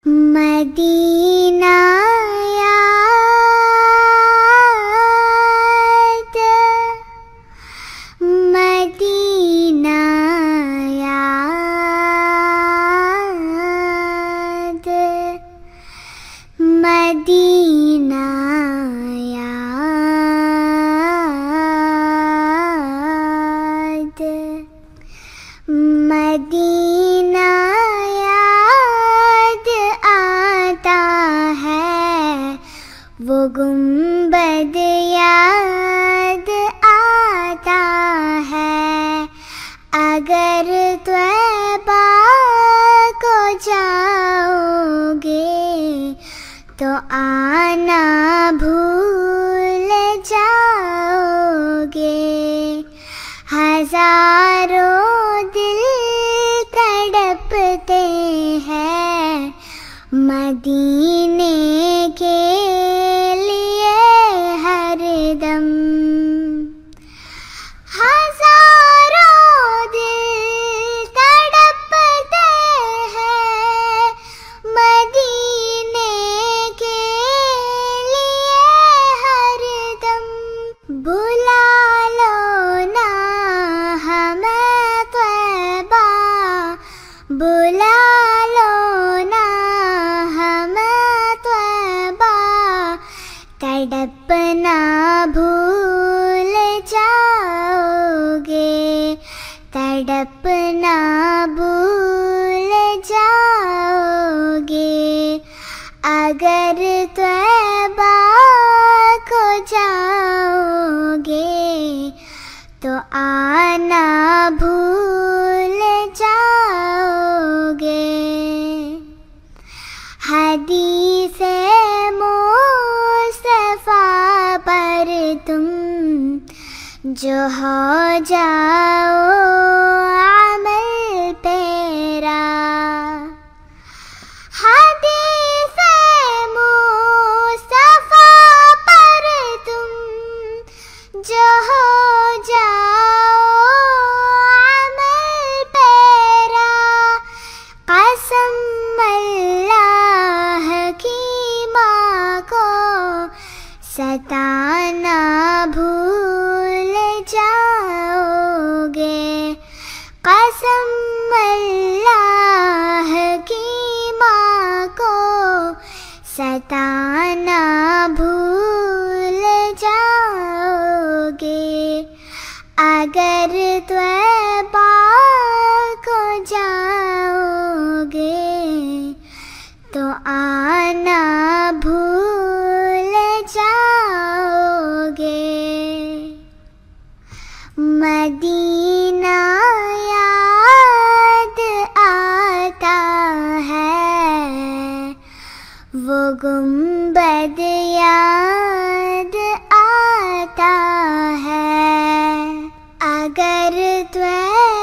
Medina याद, Medina याद, Medina याद, मदीना वो गुंबद याद आता है। अगर त्वैबा को जाओगे तो आना भूल जाओगे। हजारों दिल तड़पते हैं मदीने के हरदम। हजारों दिल तड़पते हैं मदीने के लिए हरदम। बुला लो ना हमें त्वैबा, बुला लो ना हमें त्वैबा। तड़पना भूल जाओगे, तड़पना भूल जाओगे। अगर त्वैबा को जाओगे तो आना भूल जाओगे। हदीसे पर तुम जो हो जाओ अमल पेरा। हदीसे मुस्तफा पर तुम जो हो जाओ अमल पेरा। कसम अल्लाह की माँ को सताना भूल जाओगे। कसम अल्लाह की माँ को सताना भूल जाओगे। अगर त्वैबा को जाओगे तो आना भूल जाओगे। मदीना याद आता है, वो गुंबद याद आता है। अगर त्वैबा